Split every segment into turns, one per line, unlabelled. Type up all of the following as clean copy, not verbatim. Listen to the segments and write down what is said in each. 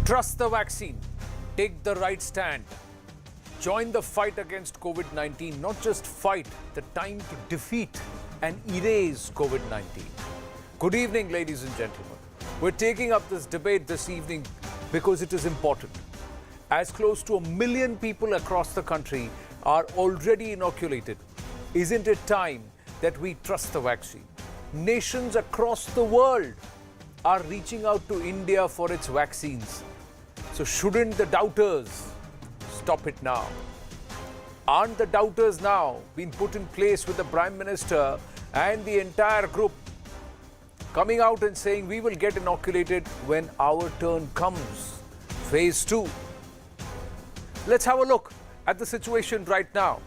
Trust the vaccine. Take the right stand. Join the fight against COVID-19. Not just fight, the time to defeat and erase COVID-19. Good evening, ladies and gentlemen. We're taking up this debate this evening because it is important. As close to 1 million people across the country are already inoculated, isn't it time that we trust the vaccine? Nations across the world are reaching out to India for its vaccines. So shouldn't the doubters stop it now? Aren't the doubters now being put in place with the Prime Minister and the entire group coming out and saying we will get inoculated when our turn comes? Phase 2. Let's have a look at the situation right now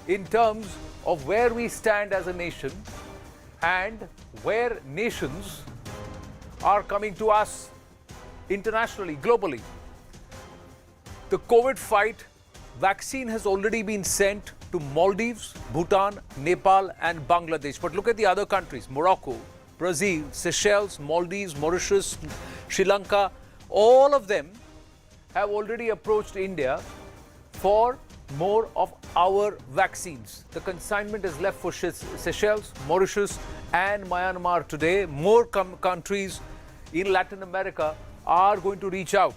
in terms of where we stand as a nation and where nations are coming to us internationally, globally. The COVID fight vaccine has already been sent to Maldives, Bhutan, Nepal and Bangladesh. But look at the other countries: Morocco, Brazil, Seychelles, Maldives, Mauritius, Sri Lanka. All of them have already approached India for more of our vaccines. The consignment is left for Seychelles, Mauritius and Myanmar today. More countries in Latin America are going to reach out.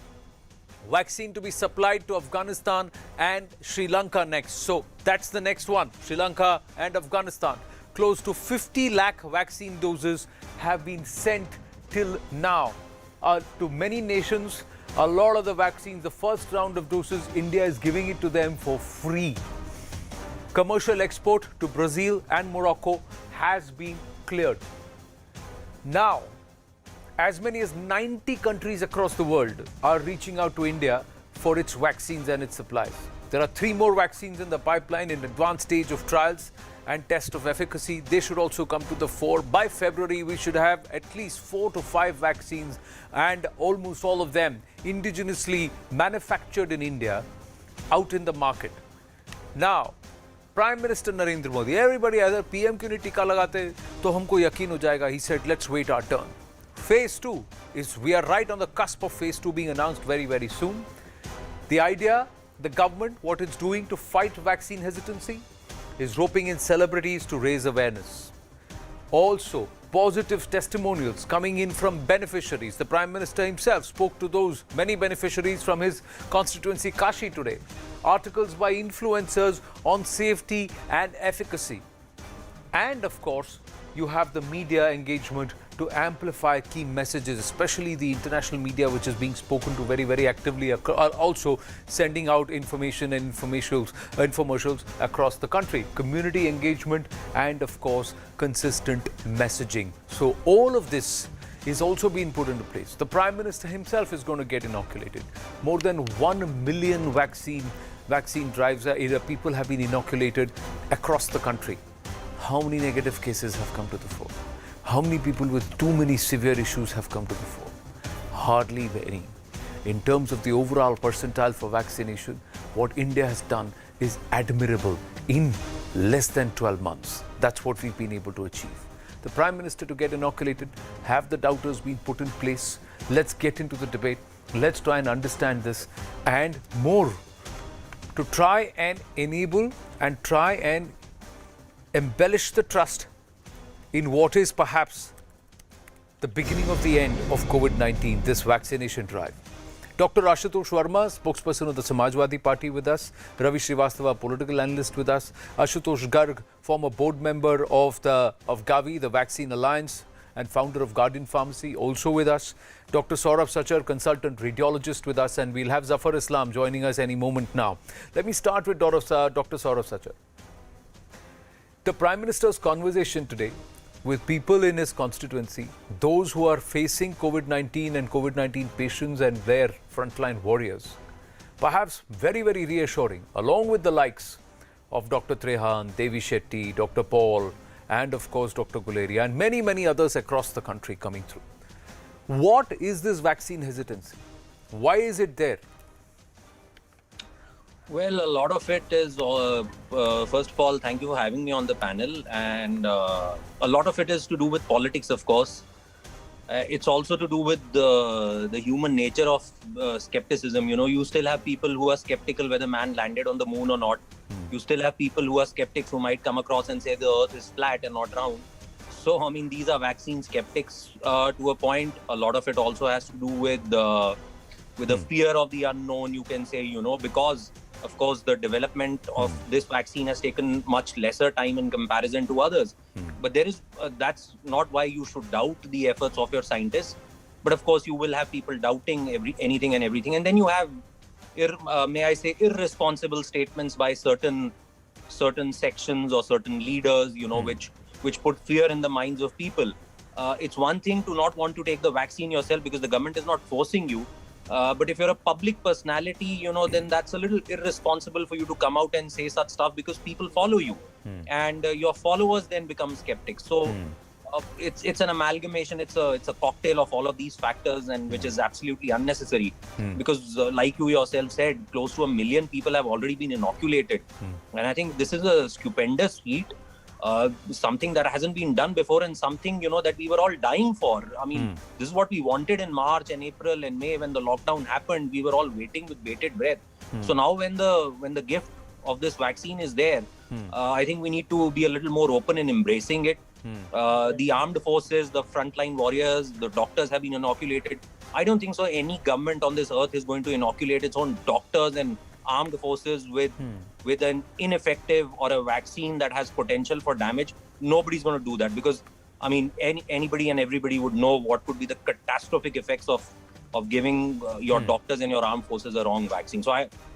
Vaccine to be supplied to Afghanistan and Sri Lanka next. So that's the next one, Sri Lanka and Afghanistan. Close to 50 lakh vaccine doses have been sent till now to many nations. A lot of the vaccines, the first round of doses, India is giving it to them for free. Commercial export to Brazil and Morocco has been cleared. Now, as many as 90 countries across the world are reaching out to India for its vaccines and its supplies. There are 3 more vaccines in the pipeline in advanced stage of trials and test of efficacy. They should also come to the fore. By February, we should have at least 4 to 5 vaccines, and almost all of them indigenously manufactured in India out in the market. Now, Prime Minister Narendra Modi, everybody either PM क्यों नहीं टीका लगाते तो हमको यकीन हो जाएगा. He said, let's wait our turn. Phase 2 is, we are right on the cusp of Phase 2 being announced very, very soon. The idea, the government, what it's doing to fight vaccine hesitancy is roping in celebrities to raise awareness. Also, positive testimonials coming in from beneficiaries. The Prime Minister himself spoke to those many beneficiaries from his constituency Kashi today. Articles by influencers on safety and efficacy. And of course, you have the media engagement to amplify key messages, especially the international media, which is being spoken to very, very actively, also sending out information and infomercials across the country. Community engagement and, of course, consistent messaging. So all of this is also being put into place. The Prime Minister himself is going to get inoculated. More than 1 million vaccine drives, people have been inoculated across the country. How many negative cases have come to the fore? How many people with too many severe issues have come to the fore? Hardly any. In terms of the overall percentile for vaccination, what India has done is admirable in less than 12 months. That's what we've been able to achieve. The Prime Minister to get inoculated, have the doubters been put in place? Let's get into the debate. Let's try and understand this and more to try and enable and try and embellish the trust in what is perhaps the beginning of the end of COVID-19, this vaccination drive. Dr. Ashutosh Verma, spokesperson of the Samajwadi Party with us. Ravi Srivastava, political analyst with us. Ashutosh Garg, former board member of Gavi, the Vaccine Alliance, and founder of Guardian Pharmacy, also with us. Dr. Saurabh Sachar, consultant radiologist with us, and we'll have Zafar Islam joining us any moment now. Let me start with Dr. Saurabh Sachar. The Prime Minister's conversation today with people in his constituency, those who are facing COVID-19 and COVID-19 patients and their frontline warriors, perhaps very, very reassuring, along with the likes of Dr. Trehan, Devi Shetty, Dr. Paul, and of course Dr. Guleria, and many, many others across the country coming through. What is this vaccine hesitancy? Why is it there?
Well, a lot of it is, first of all, thank you for having me on the panel. And a lot of it is to do with politics, of course. It's also to do with the human nature of skepticism. You know, you still have people who are skeptical whether man landed on the moon or not. You still have people who are skeptics who might come across and say the earth is flat and not round. So, I mean, these are vaccine skeptics to a point. A lot of it also has to do with the fear of the unknown, you can say, you know, because, of course, the development of this vaccine has taken much lesser time in comparison to others. But there is that's not why you should doubt the efforts of your scientists. But of course, you will have people doubting anything and everything. And then you have, may I say, irresponsible statements by certain sections or certain leaders, you know, which put fear in the minds of people. It's one thing to not want to take the vaccine yourself because the government is not forcing you. But if you're a public personality, you know, then that's a little irresponsible for you to come out and say such stuff because people follow you, and your followers then become skeptics. So it's an amalgamation. It's a cocktail of all of these factors, and which is absolutely unnecessary. Because, like you yourself said, close to 1 million people have already been inoculated, and I think this is a stupendous feat. Something that hasn't been done before, and something, you know, that we were all dying for. I mean, this is what we wanted in March and April and May when the lockdown happened. We were all waiting with bated breath. So now when the gift of this vaccine is there, I think we need to be a little more open in embracing it. The armed forces, the frontline warriors, the doctors have been inoculated. I don't think so any government on this earth is going to inoculate its own doctors and armed forces with an ineffective or a vaccine that has potential for damage. Nobody's going to do that because, I mean, anybody and everybody would know what would be the catastrophic effects of giving your doctors and your armed forces a wrong vaccine. So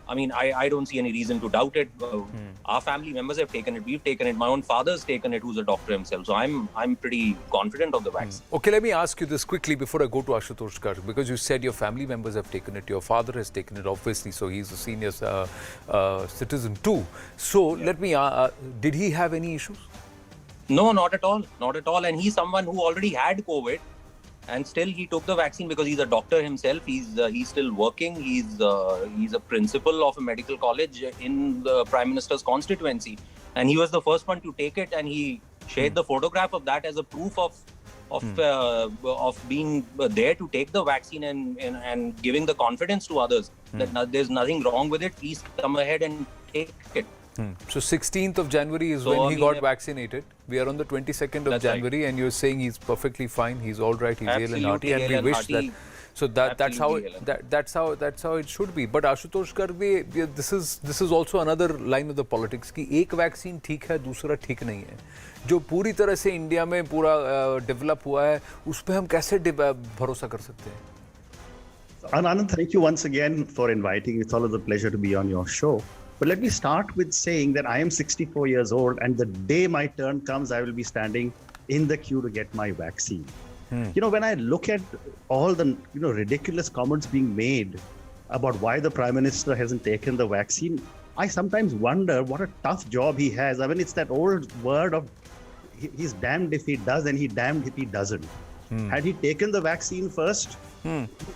I mean, I don't see any reason to doubt it. Our family members have taken it. We've taken it. My own father's taken it, who's a doctor himself. So I'm pretty confident of the vaccine.
Okay, let me ask you this quickly before I go to Ashutosh Garg, because you said your family members have taken it. Your father has taken it, obviously. So he's a senior citizen too. So let me, did he have any issues?
No, not at all. Not at all. And he's someone who already had COVID. And still, he took the vaccine because he's a doctor himself. He's still working. He's a principal of a medical college in the Prime Minister's constituency, and he was the first one to take it. And he shared the photograph of that as a proof of being there to take the vaccine and giving the confidence to others that there's nothing wrong with it. Please come ahead and take it.
So 16th of January is when he got vaccinated. We are on the 22nd of January, right. And you're saying he's perfectly fine. He's all right. He's hale and hearty, and we wish that. So that's how it should be. But Ashutosh Garg, this is also another line of the politics कि एक vaccine ठीक है, दूसरा ठीक नहीं है. जो पूरी तरह से इंडिया में पूरा डेवलप हुआ है, उस पे हम कैसे भरोसा कर सकते हैं?
Anand, thank you once again for inviting. It's always a pleasure to be on your show. But let me start with saying that I am 64 years old, and the day my turn comes, I will be standing in the queue to get my vaccine. You know, when I look at all the ridiculous comments being made about why the Prime Minister hasn't taken the vaccine, I sometimes wonder what a tough job he has. I mean, it's that old word of he's damned if he does and he's damned if he doesn't. Had he taken the vaccine first,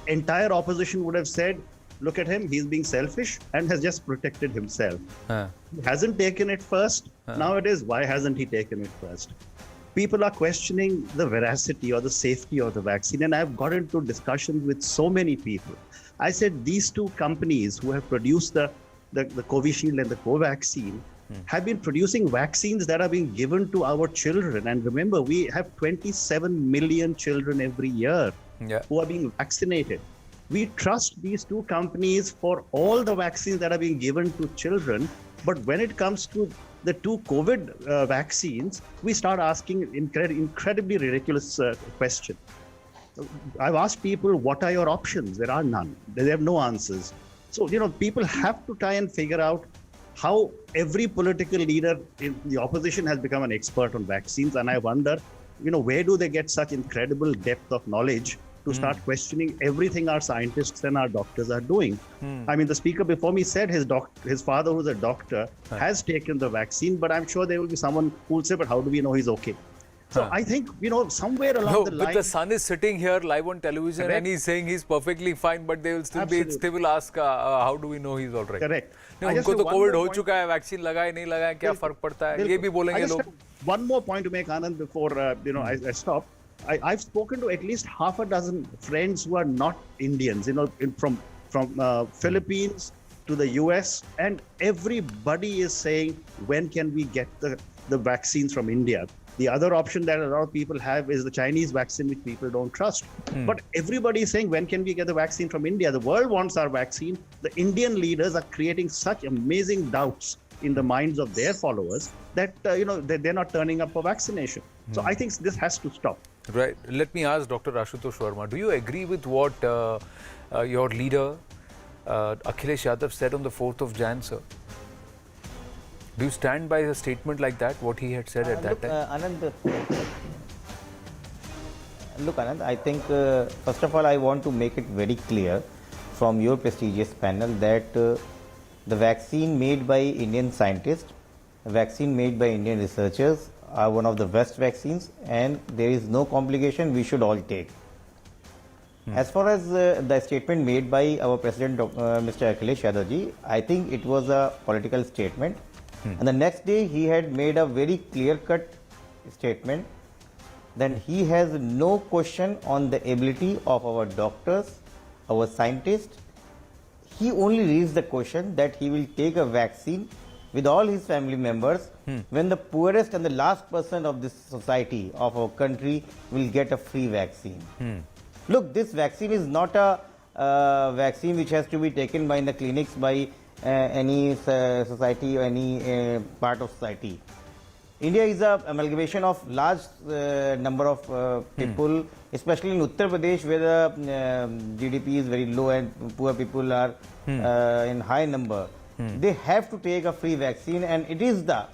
entire opposition would have said, look at him, he's being selfish and has just protected himself. He hasn't taken it first. Now it is, why hasn't he taken it first? People are questioning the veracity or the safety of the vaccine. And I've got into discussions with so many people. I said, these two companies who have produced the Covishield and the Covaxin have been producing vaccines that are being given to our children. And remember, we have 27 million children every year who are being vaccinated. We trust these two companies for all the vaccines that are being given to children. But when it comes to the two COVID vaccines, we start asking incredibly ridiculous questions. I've asked people, what are your options? There are none. They have no answers. So, people have to try and figure out how every political leader in the opposition has become an expert on vaccines. And I wonder, where do they get such incredible depth of knowledge to start questioning everything our scientists and our doctors are doing? I mean, the speaker before me said his father, who's a doctor, has taken the vaccine, but I'm sure there will be someone who will say, but how do we know he's okay? So I think, somewhere along the line...
But the son is sitting here live on television, correct, and he's saying he's perfectly fine, but they will still ask, how do we know he's all right?
Correct.
उनको तो Covid हो चुका है, vaccine लगाए नहीं लगाए, क्या फर्क पड़ता है, ये भी बोलेंगे लोग.
One more point to make, Anand, before I stop. I've spoken to at least half a dozen friends who are not Indians, from Philippines to the US, and everybody is saying, when can we get the vaccines from India? The other option that a lot of people have is the Chinese vaccine, which people don't trust. But everybody is saying, when can we get the vaccine from India? The world wants our vaccine. The Indian leaders are creating such amazing doubts in the minds of their followers that they're not turning up for vaccination. So I think this has to stop.
Right. Let me ask Dr. Ashutosh Verma, do you agree with what your leader Akhilesh Yadav said on the 4th of Jan, sir? Do you stand by a statement like that, what he had said at that time?
Anand, look, Anand, I think first of all, I want to make it very clear from your prestigious panel that the vaccine made by Indian scientists, vaccine made by Indian researchers are one of the best vaccines, and there is no complication, we should all take. As far as the statement made by our President, Mr. Akhilesh Yadav ji, I think it was a political statement. And the next day he had made a very clear-cut statement that he has no question on the ability of our doctors, our scientists. He only raised the question that he will take a vaccine with all his family members when the poorest and the last person of this society, of our country, will get a free vaccine. Look, this vaccine is not a vaccine which has to be taken by the clinics by any society or any part of society. India is an amalgamation of large number of people, especially in Uttar Pradesh, where the GDP is very low and poor people are in high number. They have to take a free vaccine, and it is the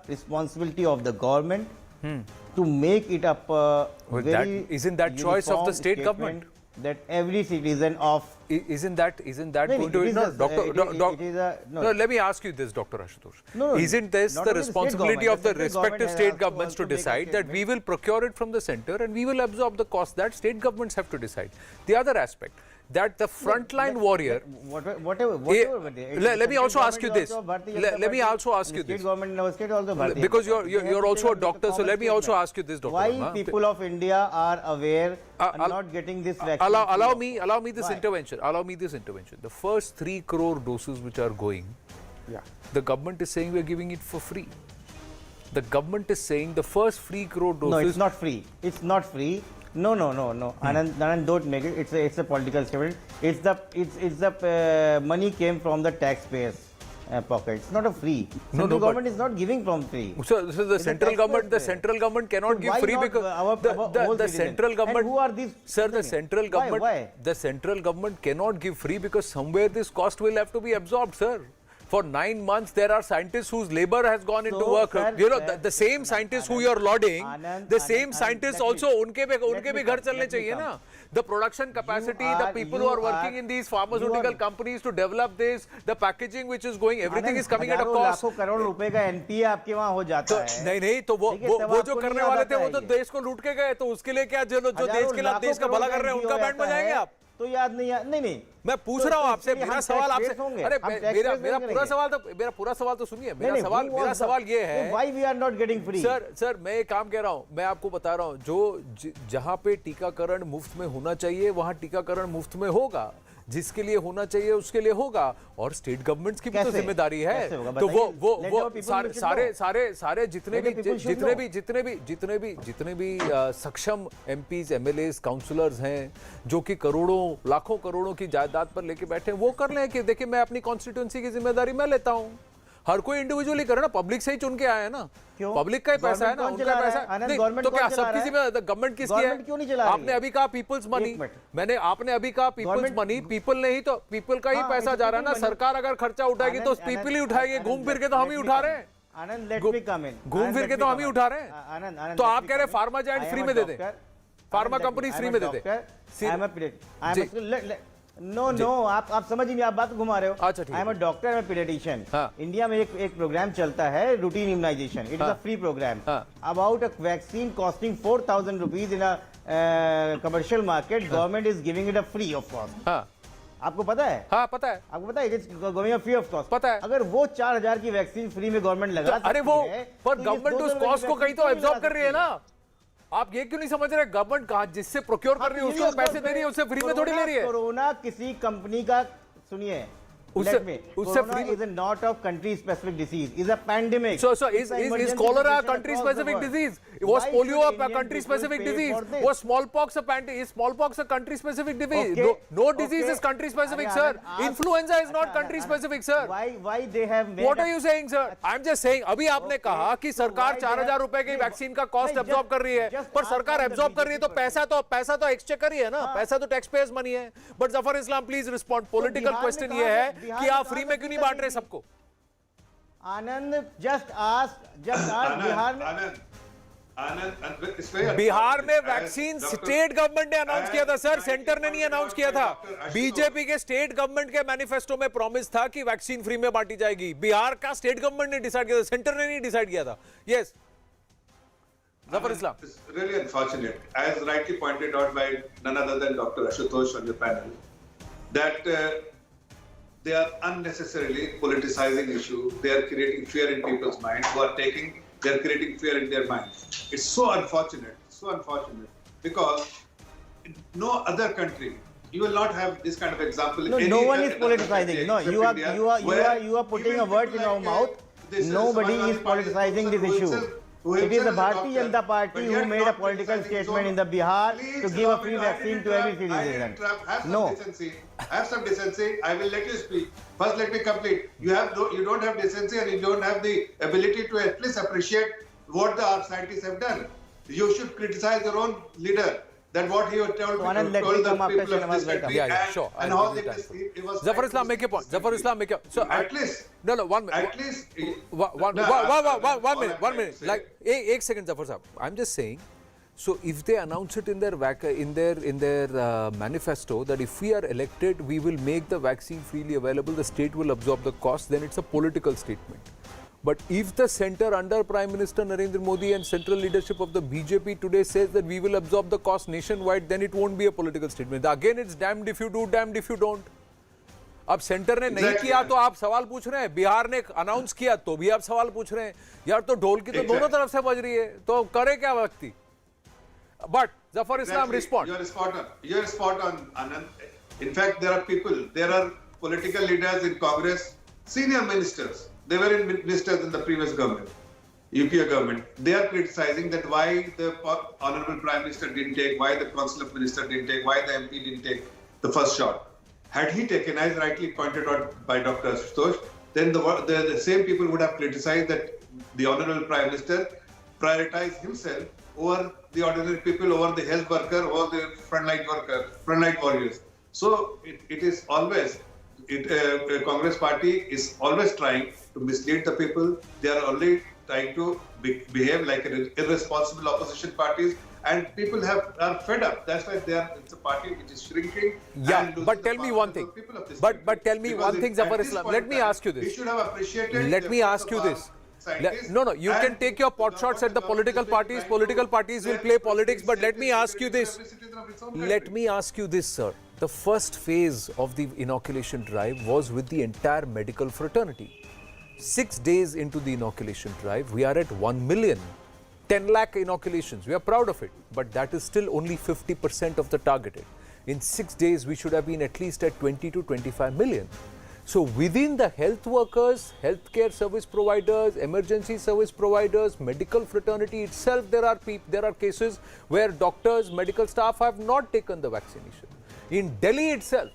responsibility of the government to make it up
Isn't that choice of the state government?
That every citizen of
Isn't that going to no, let me ask you this, Dr. Ashutosh. Isn't this the responsibility of the respective state governments to decide that we will procure it from the center and we will absorb the cost? That state governments have to decide. The other aspect, that the frontline warrior.
Whatever.
Let me also ask you this. Let me also ask you this. Because you're also a doctor, so let me also ask you this, Dr.
Why
Verma.
people of India are aware and not getting this vaccine?
Allow me this intervention. Allow me this intervention. The first 3 crore doses which are going, the government is saying we are giving it for free. The government is saying the first 3 crore doses.
No, it's not free. It's not free. No. Anand, don't make it. It's a political statement. It's the money came from the taxpayers' pocket. It's not a free. Central government is not giving from free.
So the central government cannot give free because the central government.
And who are these?
Sir, the central government.
Why?
The central government cannot give free because somewhere this cost will have to be absorbed, sir. For 9 months, there are scientists whose labor has gone into work.
Sir,
the same scientists who you are lauding, the same scientists also, unke bhi ghar chalne chahiye na. The production capacity, the people who are working in these pharmaceutical companies to develop this, the packaging which is going, everything is coming at a cost.
लाखों करोड़ रुपए का NPA आपके वहाँ हो जाता है।
नहीं तो वो जो करने वाले थे वो तो देश को लूट के गए, तो उसके लिए क्या जो देश के लिए देश का भला कर रहे हैं उनका बैंड बजाएंगे आप?
तो याद नहीं
मैं पूछ रहा हूँ आपसे, मेरा सवाल आपसे, अरे मेरा पूरा सवाल तो सुनिए। मेरा सवाल ये है,
why we are not getting free?
Sir मैं एक काम कह रहा हूँ, मैं आपको बता रहा हूँ, जो जहाँ पे टीकाकरण मुफ्त में होना चाहिए वहाँ टीकाकरण मुफ्त में होगा, जिसके लिए होना चाहिए उसके लिए होगा, और स्टेट गवर्नमेंट्स की भी तो जिम्मेदारी है। तो वो सारे जितने भी सक्षम एमपीज, एमएलएज, काउंसलर्स हैं जो कि करोड़ों लाखों करोड़ों की जायदाद पर लेके बैठे हैं, वो कर लें कि देखिए मैं अपनी कॉन्स्टिट्यूंसी की जिम्मेदारी मैं लेता हूं। हर कोई इंडिविजुअली करे ना, पब्लिक से ही चुन के आया है ना, पब्लिक का ही पैसा है ना, उनका पैसा नहीं तो क्या सबकी जिम्मेदारी गवर्नमेंट किसकी है?
क्यों नहीं चला रही?
आपने अभी कहा पीपल्स मनी, आपने अभी कहा पीपल्स मनी, पीपल ने ही तो, पीपल का ही पैसा जा रहा है ना। सरकार अगर खर्चा उठाएगी तो पीपल ही उठाएगी, घूम फिर के तो हम ही उठा रहे हैं, घूम फिर के तो हम ही उठा रहे हैं। तो आप कह रहे फार्मा जायंट फ्री में दे दे, फार्मा कंपनी फ्री में दे दे।
नो आप समझ ही नहीं, आप बात घुमा रहे हो।
अच्छा ठीक है।
I am a doctor, I am a paediatrician. India में एक प्रोग्राम चलता है, routine immunisation. It is a free programme about a vaccine costing 4,000 rupees in a commercial market. Government is giving it a free of cost. आपको पता है?
हाँ पता है।
आपको पता है it is going free of cost?
पता है।
अगर वो 4,000 की वैक्सीन फ्री में गवर्नमेंट लगा,
अरे वो पर गवर्नमेंट उस कॉस्ट को कहीं तो एब्जॉर्ब कर रही है ना। आप ये क्यों नहीं समझ रहे गवर्नमेंट कहाँ जिससे प्रोक्योर कर रही है उसको पैसे दे रही है, उससे फ्री में थोड़ी ले रही है।
कोरोना किसी कंपनी का, सुनिए, Corona is not a country-specific disease. It's a pandemic.
So is cholera a country-specific disease? Was polio a country-specific disease? Was smallpox a country-specific disease? No disease is country-specific, sir. Influenza is not country-specific, sir.
Why they have made?
What are you saying, sir? I'm just saying. अभी आपने कहा कि सरकार 4,000 रुपए की vaccine का cost absorb कर रही है, पर सरकार एब्जॉर्ब कर रही है तो पैसा तो एक्सचेकर ही है ना, पैसा तो टैक्स पेयर्स मनी है। But Zafar Islam please respond. Political question ये है कि आप फ्री में क्यों नहीं बांट रहे सबको?
आनंद just ask बिहार में,
बिहार में वैक्सीन स्टेट गवर्नमेंट ने अनाउंस किया था सर, सेंटर ने नहीं अनाउंस किया था। बीजेपी के स्टेट गवर्नमेंट के मैनिफेस्टो में प्रॉमिस था कि वैक्सीन फ्री में बांटी जाएगी। बिहार का स्टेट गवर्नमेंट ने डिसाइड किया था, सेंटर ने नहीं डिसाइड किया था। Yes Zafar Islam.
It's really unfortunate, as rightly pointed out by none other than Dr. Ashutosh on the panel, that they are unnecessarily politicizing issue. They are creating fear in people's minds. They are creating fear in their minds. It's so unfortunate, because in no other country you will not have this kind of example.
No one is politicizing. No, you are putting a word in our mouth. Nobody is politicizing this issue. It is the Bharatiya Janata Party who made a political statement in the Bihar to give a free vaccine to every citizen. No.
Have some decency. I will let you speak. First, let me complete. You don't have decency, and you don't have the ability to at least appreciate what our scientists have done. You should criticize your own leader. That what he told the people of this country.
Yeah, sure.
And how it was.
Zafar Islam, make your point. Zafar Islam, make your. So
at least.
No, 1 minute.
At least.
One minute. Like, एक second, Zafar Sahab. I'm just saying. So if they announce it in their manifesto that if we are elected, we will make the vaccine freely available, the state will absorb the cost, then it's a political statement. But if the center under Prime Minister Narendra Modi and central leadership of the BJP today says that we will absorb the cost nationwide, then it won't be a political statement. Again, it's damned if you do, damned if you don't. अब centre ने नहीं किया तो आप सवाल पूछ रहे हैं, बिहार ने अनाउंस किया तो भी आप सवाल पूछ रहे हैं। यार तो ढोल की तो दोनों तरफ से बज रही है, तो करे क्या व्यक्ति? But Zafar Islam, respond.
You're spot on, Anand. In fact, there are political leaders in Congress, senior ministers. They were ministers in the previous government, UPA government. They are criticizing that why the Honorable Prime Minister didn't take, why the Council of Ministers didn't take, why the MP didn't take the first shot. Had he taken, as rightly pointed out by Dr. Ashutosh, then the same people would have criticized that the Honorable Prime Minister prioritized himself over the ordinary people, over the health worker, over the frontline warriors. So it is always, Congress party is always trying to mislead the people. They are only trying to behave like an irresponsible opposition parties, and people are fed up. That's why it's a party which is shrinking.
Yeah, but tell me one thing. But tell me one thing, Zafar Islam. Let me ask you this.
We should have appreciated.
Let me ask you this. No, you can take your pot shots at the political parties. Political parties will play politics, but let me ask you this. Let me ask you this, sir. The first phase of the inoculation drive was with the entire medical fraternity. 6 days into the inoculation drive, we are at 1 million. 10 lakh inoculations. We are proud of it, but that is still only 50% of the targeted. In 6 days, we should have been at least at 20 to 25 million. So within the health workers, healthcare service providers, emergency service providers, medical fraternity itself, there are cases where doctors, medical staff have not taken the vaccination. In Delhi itself,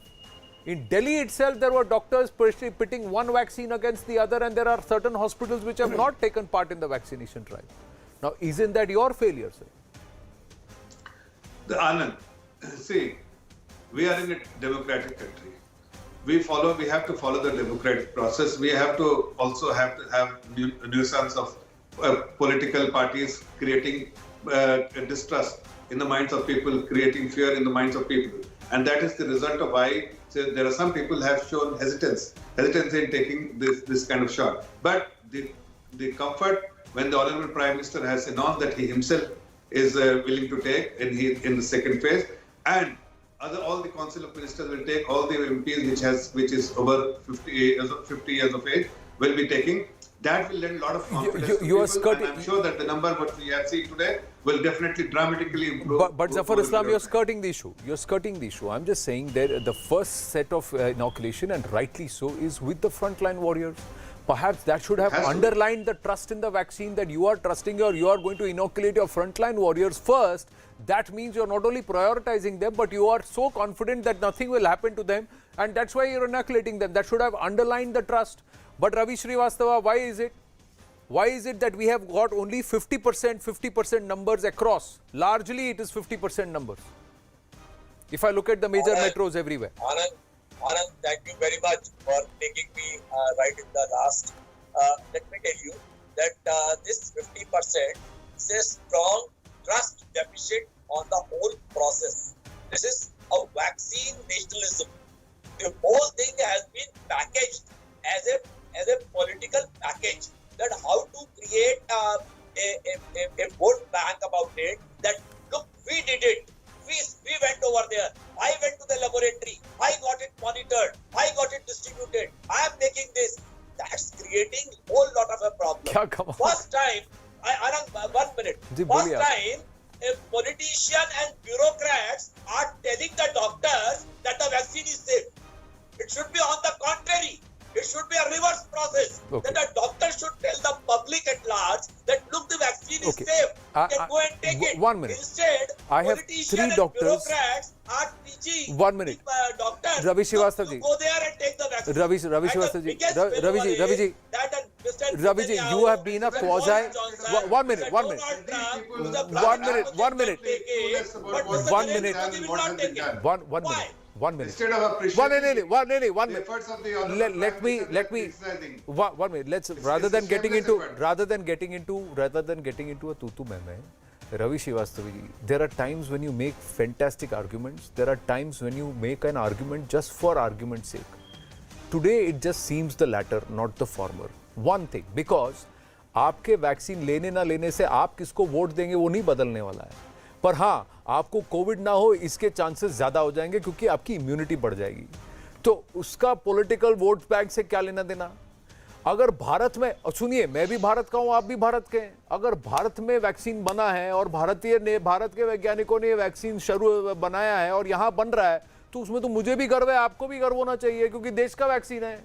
there were doctors pitting one vaccine against the other, and there are certain hospitals which have not taken part in the vaccination drive. Now, isn't that your failure, sir?
Anand, see, we are in a democratic country. We have to follow the democratic process. We have to also have nuisance of political parties creating distrust in the minds of people, creating fear in the minds of people. And that is the result of why there are some people have shown hesitance in taking this kind of shot. But the comfort when the Honorable Prime Minister has announced that he himself is willing to take in the second phase, and all the Council of Ministers will take, all the MPs which is over 50 years of age will be taking. That will lend a lot of confidence to
you are
people, and
skirting-
I'm sure that the number what we have seen today will definitely dramatically improve.
But Zafar
over
Islam,
the
you're
time.
skirting the issue. You're skirting the issue. I'm just saying that the first set of inoculation, and rightly so, is with the frontline warriors. Perhaps that should have
Has to be.
underlined the trust in the vaccine, that you are trusting you are going to inoculate your frontline warriors first. That means you're not only prioritizing them, but you are so confident that nothing will happen to them, and that's why you're inoculating them. That should have underlined the trust. But Ravi Srivastava, why is it? Why is it that we have got only 50% numbers across? Largely it is 50% numbers. If I look at the major metros everywhere.
Anand, thank you very much for taking me right in the last. Let me tell you that this 50% is a strong trust deficit on the whole process. This is a vaccine nationalism. The whole thing has been packaged as a political package. That how to create a vote bank about it. That look, we did it. We went over there. I went to the laboratory. I got it monitored. I got it distributed. I am making this. That's creating a whole lot of a problem.
Kya kamal?
First time, Anand, 1 minute.
Ji,
First
boliye.
time, a politician and bureaucrats are telling the doctors that the vaccine is safe. It should be on the contrary. It should be a reverse process.
Okay.
That the doctor should tell the public at large that look, the vaccine is
Okay.
safe. You can
I-
go and take it.
1 minute.
Instead,
I have
politicians
3
and
doctors.
bureaucrats are teaching
1 minute.
the doctors
Ravi
to
Srivastava ji.
go there and take the vaccine.
Ravi
And the
Srivastava ji.
biggest
Ravi ji,
failure
Ravi
is
ji.
that Mr.
Ravi ji, you have been a
Mr.
quasi.
Boris Johnson,
1 minute,
Mr.
1 minute.
Donald Trump,
People-
Mr.
1
Vladimir
minute,
Putin
1
will
minute.
take it,
Clueless about
but
what
Mr.
One
Narendra
minute.
Modi will
What
not
has
take
been
it.
done.
One
Why?
minute. 1 minute.
Instead of
One
appreciating
minute.
the efforts of the honorable
Let
Prime
me
Minister,
let me
criticizing.
1 minute. Let's rather than
a
getting
shameless
into
effort.
rather than getting into a tutu meme. Ravi Srivastava ji, there are times when you make fantastic arguments. There are times when you make an argument just for argument's sake. Today it just seems the latter, not the former. One thing, because आपके vaccine लेने ना लेने से आप किसको vote देंगे वो नहीं बदलने वाला है, पर हाँ आपको कोविड ना हो इसके चांसेस ज्यादा हो जाएंगे क्योंकि आपकी इम्यूनिटी बढ़ जाएगी. तो उसका पॉलिटिकल वोट बैंक से क्या लेना देना. अगर भारत में, सुनिए मैं भी भारत का हूं, आप भी भारत के हैं, अगर भारत में वैक्सीन बना है और भारत के वैज्ञानिकों ने वैक्सीन शुरू बनाया है और यहां बन रहा है, तो उसमें तो मुझे भी गर्व है, आपको भी गर्व होना चाहिए क्योंकि देश का वैक्सीन है.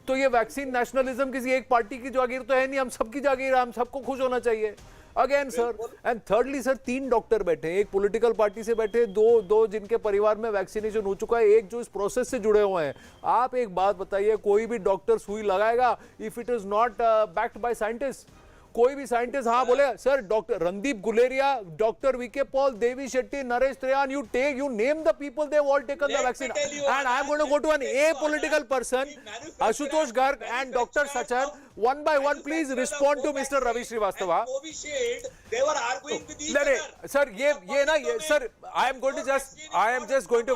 तो ये वैक्सीन नेशनलिज्म किसी एक पार्टी की जागीर तो है नहीं, हम सबकी जागीर है, हम सबको खुश होना चाहिए. Again sir, and thirdly sir, 3 doctor बैठे, एक पॉलिटिकल पार्टी से बैठे, दो जिनके परिवार में वैक्सीनेशन हो चुका है, एक जो इस प्रोसेस से जुड़े हुए हैं. आप एक बात बताइए, कोई भी डॉक्टर सुई लगाएगा if it is not backed by scientist? कोई भी साइंटिस्ट हाँ बोले sir, doctor Randeep Guleria, doctor V K Paul, Devi Shetty, Naresh Trehan, you name the people, they've all taken the
Let me
vaccine,
tell you,
and I'm going to go to an apolitical person, Ashutosh Garg and Dr. Sachan, one by one. Please respond to Mr. Ravi Srivastava.
Covishield, they were arguing with each
नहीं,
other.
sir, ये ना ये sir, I am just going to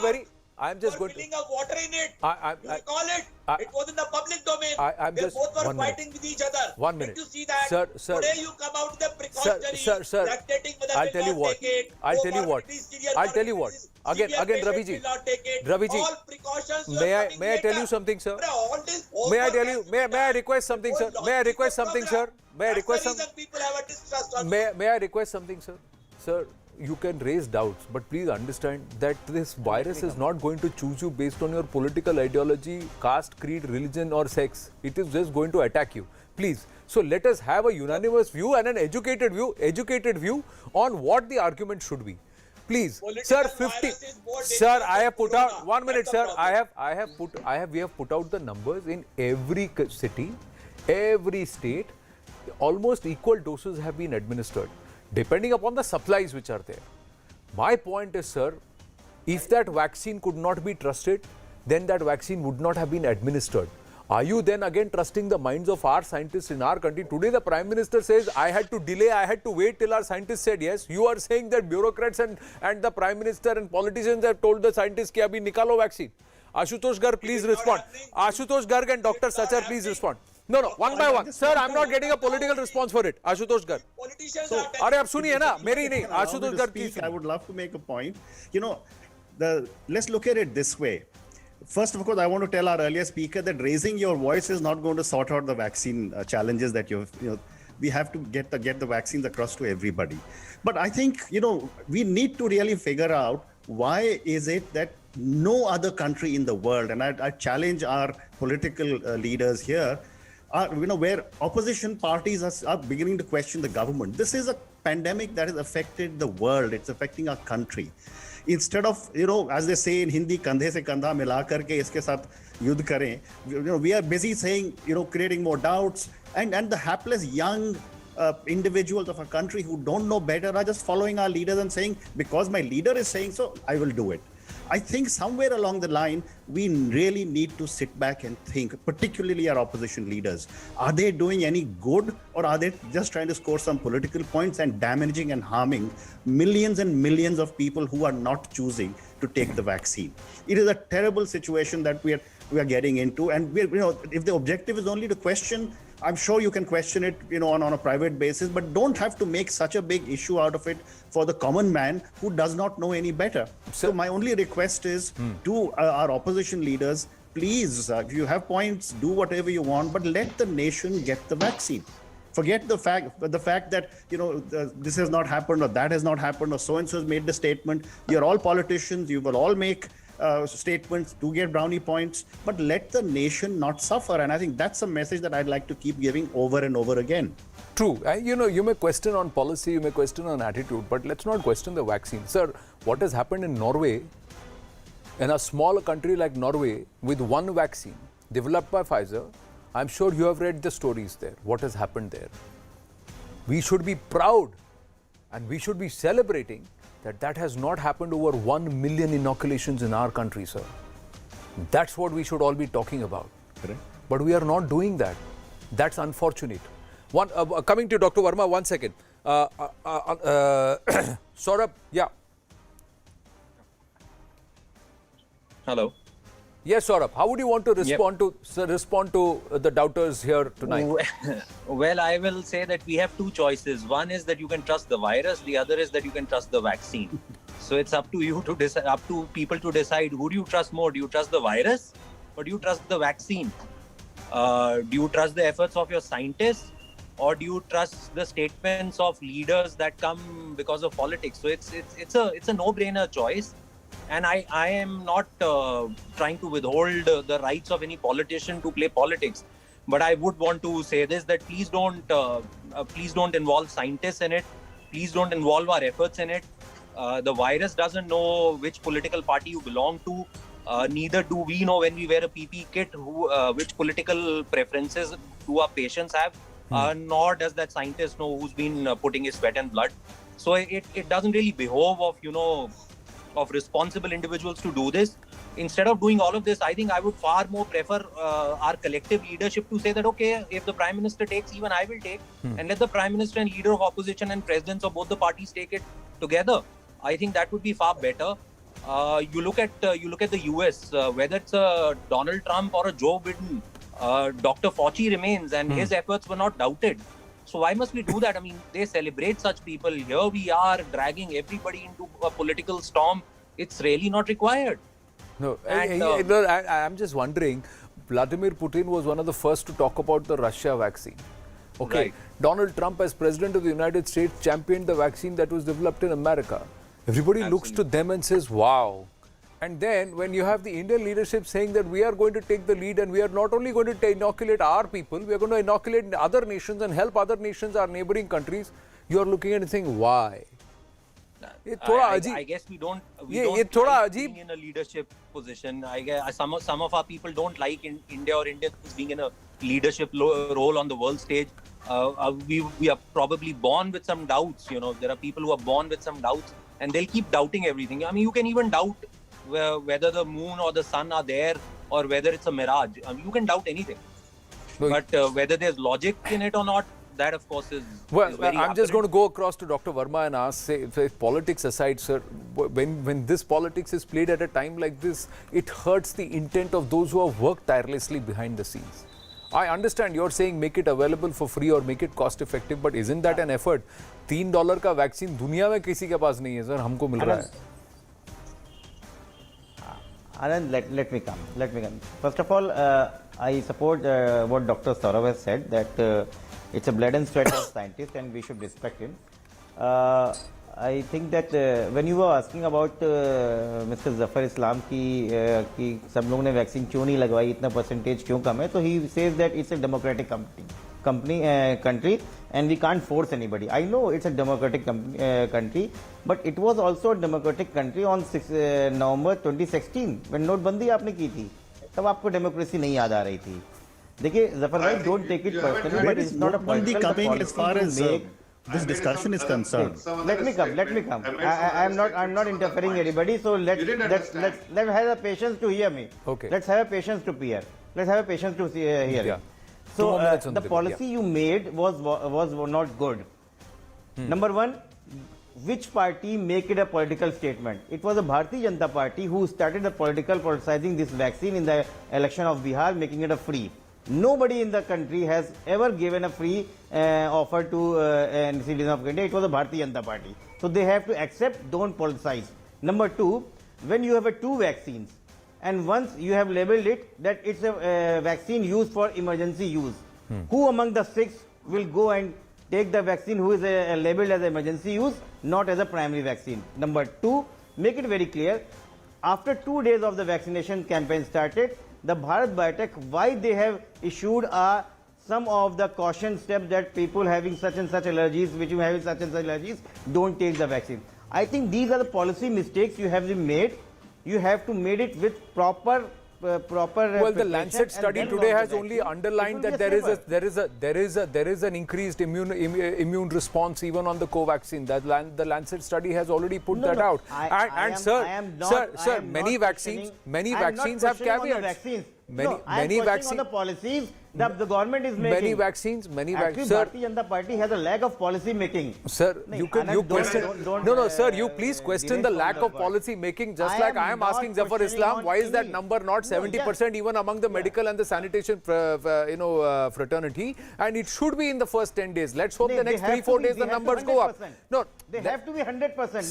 Filling of water in it. You recall it? It was in the public domain. They both were
1 minute.
fighting with each other.
1
Did
minute.
you see that?
Sir.
Today you come out with the precautionary,
Sir,
lactating whether
I'll
will
tell you
not
what.
take it.
I'll tell you what.
Comorbidities, severe
I'll tell you what.
comorbidities, severe
Again, Ravi
patients
ji.
will not take it.
Ravi ji.
All precautions you
May
are
I
coming
tell you
later.
something, sir?
All this
May I tell you?
overvaccinated
May I request something, sir?
whole
May I
logic
request
of
something,
program.
sir? May I
That's
request
the
some?
reason people have a distrust on
May I request something, sir? Sir, you can raise doubts, but please understand that this virus is not going to choose you based on your political ideology, caste, creed, religion, or sex. It is just going to attack you. Please. So let us have a unanimous view and an educated view on what the argument should be. Please,
Political
sir, 50.
virus is more
Sir,
dangerous
I have
than
put out
corona.
1 minute,
That's the
sir.
problem.
We have put out the numbers in every city, every state. Almost equal doses have been administered, depending upon the supplies which are there. My point is, sir, if that vaccine could not be trusted, then that vaccine would not have been administered. Are you then again trusting the minds of our scientists in our country? Today the Prime Minister says, I had to delay, I had to wait till our scientists said yes. You are saying that bureaucrats and the Prime Minister and politicians have told the scientists, ki abhi nikalo vaccine. Ashutosh Garg, please respond. Ashutosh Garg and Dr. Sachar, please respond. No, one by one. Sir, I'm not getting a political response for it. Ashutosh Garg.
Politicians
So,
are telling
अरे अब सुनिए ना, मेरी नहीं,
Allow me
Ashutosh
to
Garg की
speak, I would love to make a point. You know, let's look at it this way. First, of course, I want to tell our earlier speaker that raising your voice is not going to sort out the vaccine challenges that we have to get the vaccines across to everybody. But I think, we need to really figure out why is it that no other country in the world, and I challenge our political leaders here, where opposition parties are beginning to question the government. This is a pandemic that has affected the world. It's affecting our country. Instead of, as they say in Hindi, kandhe se kandha mila karke iske sath yudh kare, we are busy saying, creating more doubts, and the hapless young individuals of our country who don't know better are just following our leaders and saying, because my leader is saying so, I will do it. I think somewhere along the line, we really need to sit back and think, particularly our opposition leaders. Are they doing any good, or are they just trying to score some political points and damaging and harming millions and millions of people who are not choosing to take the vaccine? It is a terrible situation that we are getting into. And if the objective is only to question, I'm sure you can question it, on a private basis, but don't have to make such a big issue out of it for the common man who does not know any better. So my only request is to our opposition leaders, please, if you have points, do whatever you want, but let the nation get the vaccine. Forget the fact that, this has not happened or that has not happened or so-and-so has made the statement. You're all politicians. You will all make statements to get brownie points, but let the nation not suffer. And I think that's a message that I'd like to keep giving over and over again.
True. You may question on policy, you may question on attitude, but let's not question the vaccine. Sir, what has happened in Norway, in a small country like Norway, with one vaccine developed by Pfizer, I'm sure you have read the stories there, what has happened there. We should be proud and we should be celebrating that has not happened over 1 million inoculations in our country, sir. That's what we should all be talking about.
Correct.
But we are not doing that. That's unfortunate. Coming to Dr. Verma, 1 second. Saurabh, yeah.
Hello.
Yes, Saurabh. How would you want to respond to the doubters here tonight?
Well, I will say that we have two choices. One is that you can trust the virus. The other is that you can trust the vaccine. So it's up to you to decide, up to people to decide, who do you trust more? Do you trust the virus or do you trust the vaccine? Do you trust the efforts of your scientists, or do you trust the statements of leaders that come because of politics? So it's a no-brainer choice. And I am not trying to withhold the rights of any politician to play politics, but I would want to say this, that please don't involve scientists in it. Please don't involve our efforts in it. The virus doesn't know which political party you belong to. Neither do we know when we wear a PPE kit which political preferences do our patients have. Nor does that scientist know who's been putting his sweat and blood. So it doesn't really behove of responsible individuals to do this. Instead of doing all of this, I think I would far more prefer our collective leadership to say that, okay, if the Prime Minister takes, even I will take, and let the Prime Minister and leader of opposition and presidents of both the parties take it together. I think that would be far better. You look at the US, whether it's a Donald Trump or a Joe Biden, Dr. Fauci remains, and his efforts were not doubted. So why must we do that? I mean, they celebrate such people. Here we are dragging everybody into a political storm. It's really not required.
No,
And,
I'm just wondering, Vladimir Putin was one of the first to talk about the Russia vaccine. Okay,
Right.
Donald Trump as President of the United States championed the vaccine that was developed in America. Everybody looks to them and says, wow. And then when you have the Indian leadership saying that we are going to take the lead and we are not only going to inoculate our people, we are going to inoculate other nations and help other nations, our neighboring countries, you are looking at it saying, why?
I guess we don't like being in a leadership position. I guess some of our people don't like in India or Indians being in a leadership role on the world stage. We are probably born with some doubts. There are people who are born with some doubts, and they'll keep doubting everything. I mean, you can even doubt whether the moon or the sun are there, or whether it's a mirage. You can doubt anything. But whether there's logic in it or not, that of course is very
I'm just going to go across to Dr. Verma and ask, say, politics aside, sir, when this politics is played at a time like this, it hurts the intent of those who have worked tirelessly behind the scenes. I understand you're saying make it available for free or make it cost effective, but isn't that an effort? $3 का vaccine दुनिया में किसी के पास नहीं है, sir, हमको मिल रहा है.
Anand, let me come. First of all, I support what Dr. Saurav has said, that it's a blood and sweat of scientists and we should respect him. I think that when you were asking about Mr. Zafar Islam कि सब लोगों ने vaccine क्यों नहीं लगवाई, इतना percentage क्यों कम है, तो he says that it's a democratic country and we can't force anybody. I know it's a democratic country, but it was also a democratic country on 6 November 2016 when नोटबंदी आपने की थी, तब आपको डेमोक्रेसी नहीं याद आ रही थी. देखिए जफर भाई, don't take it personally, but it's not a
Notbandi
political
coming as far as this discussion is concerned.
Let me come. I'm not interfering anybody. So let's have a patience to hear me.
Okay.
Let's have a patience to hear. Hear
Yeah.
me. So
2 minutes on
the
the
policy you made was not good. Number one, which party make it a political statement? It was the Bharatiya Janata Party who started the politicizing this vaccine in the election of Bihar, making it a free. Nobody in the country has ever given a free offer to citizens of India. It was the Bharatiya Janata Party. So they have to accept, don't politicize. Number two, when you have two vaccines and once you have labeled it that it's a vaccine used for emergency use, who among the 6 will go and take the vaccine who is labeled as emergency use, not as a primary vaccine? Number two, make it very clear, after 2 days of the vaccination campaign started, the Bharat Biotech, why they have issued some of the caution steps that people having such and such allergies, which you having such and such allergies, don't take the vaccine. I think these are the policy mistakes you have made. You have to make it with proper.
Well, the Lancet study today has only underlined that there is an increased immune response even on the Covaxin. The Lancet study has already put that out. Sir, many vaccines have caveats. Many vaccines
on the policies that the government is making.
Many vaccines.
Actually,
Sir,
Bharatiya Janata Party has a lack of policy making.
Sir, you question. Sir, you please question the lack of
word.
policy making, just like I am asking Zafar Islam, why is that number not 70% even among the medical and the sanitation fraternity, and it should be in the first 10 days. Let's hope the next 3-4 days the numbers go up. No,
they have to be 100%.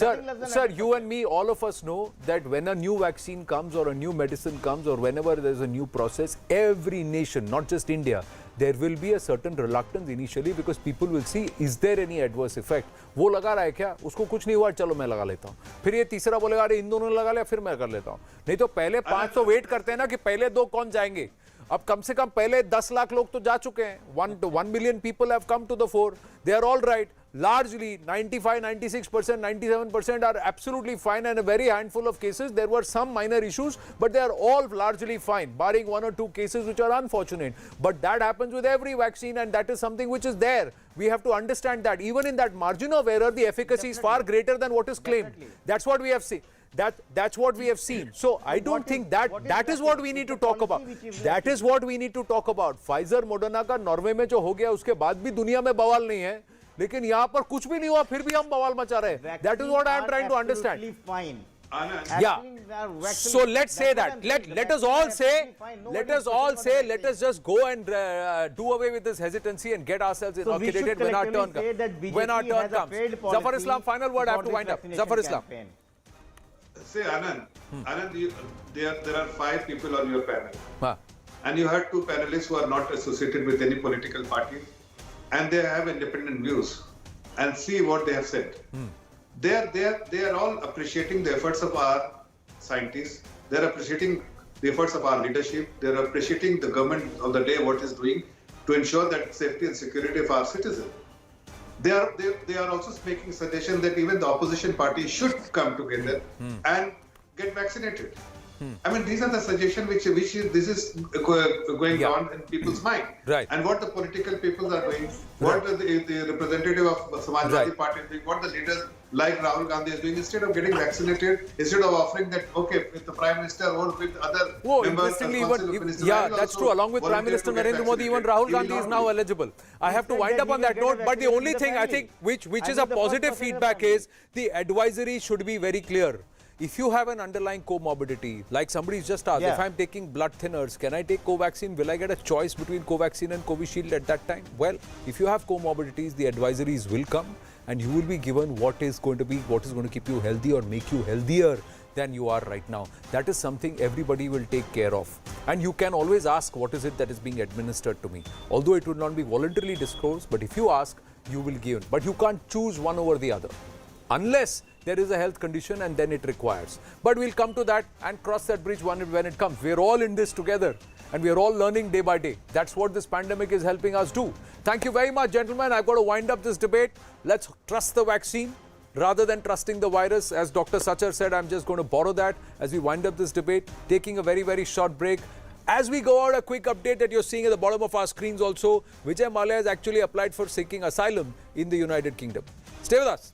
Sir, you and me, all of us know that when a new vaccine comes or a new medicine comes or whenever there is a new process, every nation, not just India, there will be a certain reluctance initially because people will see, is there any adverse effect? वो लगा रहा है क्या? उसको कुछ नहीं हुआ, चलो मैं लगा लेता हूँ. फिर ये तीसरा बोलेगा, अरे इन दोनों ने लगा लिया, फिर मैं कर लेता हूँ. नहीं तो पहले 500 वेट करते हैं ना कि पहले 2 कौन जाएंगे. अब कम से कम पहले 10 लाख लोग तो जा चुके हैं. 1 million people have come to the fore. They are all right. Largely 95, 96%, 97% are absolutely fine, and a very handful of cases there were some minor issues, but they are all largely fine, barring 1 or 2 cases which are unfortunate. But that happens with every vaccine, and that is something which is there. We have to understand that even in that margin of error, the efficacy is far greater than what is claimed. That's what we have seen. That's what we have seen. So I don't think that is what we need to talk about. That is what we need to talk about. Pfizer, Moderna का Norway में जो हो गया उसके बाद भी दुनिया में बवाल नहीं है, लेकिन यहाँ पर कुछ भी नहीं हुआ फिर भी हम बवाल मचा रहे हैं. That is what I am trying to understand. Yeah. So let's say that. Let us all say. Let us just go and do away with this hesitancy and get ourselves inoculated when our turn comes. When our turn comes. Zafar Islam, final word. I have to wind up. Zafar Islam.
Say, Anand, there are 5 people on your panel.
Huh.
And you had 2 panelists who are not associated with any political party, and they have independent views. And see what they have said. They are all appreciating the efforts of our scientists. They are appreciating the efforts of our leadership. They are appreciating the government of the day, what is doing to ensure that safety and security of our citizens. They are also making suggestion that even the opposition party should come together and get vaccinated. I mean, these are the suggestions which this is going on in people's mind.
Right.
And what the political people are doing, what the representative of Samajwadi Party is doing, what the leaders like Rahul Gandhi is doing, instead of getting vaccinated, instead of offering that, okay, with the Prime Minister or with other members,
that's true. Along with Prime Minister Narendra Modi, even Rahul Gandhi is now eligible. I have to wind up on that note, but the only thing I think which is a positive feedback is the advisory should be very clear. If you have an underlying comorbidity, like somebody's just asked, if I'm taking blood thinners, can I take Covaxin? Will I get a choice between Covaxin and Covishield at that time? Well, if you have comorbidities, the advisories will come and you will be given what is going to keep you healthy or make you healthier than you are right now. That is something everybody will take care of. And you can always ask what is it that is being administered to me. Although it will not be voluntarily disclosed, but if you ask, you will give. But you can't choose one over the other. Unless there is a health condition and then it requires. But we'll come to that and cross that bridge when it comes. We're all in this together and we're all learning day by day. That's what this pandemic is helping us do. Thank you very much, gentlemen. I've got to wind up this debate. Let's trust the vaccine rather than trusting the virus. As Dr. Sachar said, I'm just going to borrow that as we wind up this debate, taking a very, very short break. As we go out, a quick update that you're seeing at the bottom of our screens also. Vijay Mallya has actually applied for seeking asylum in the United Kingdom. Stay with us.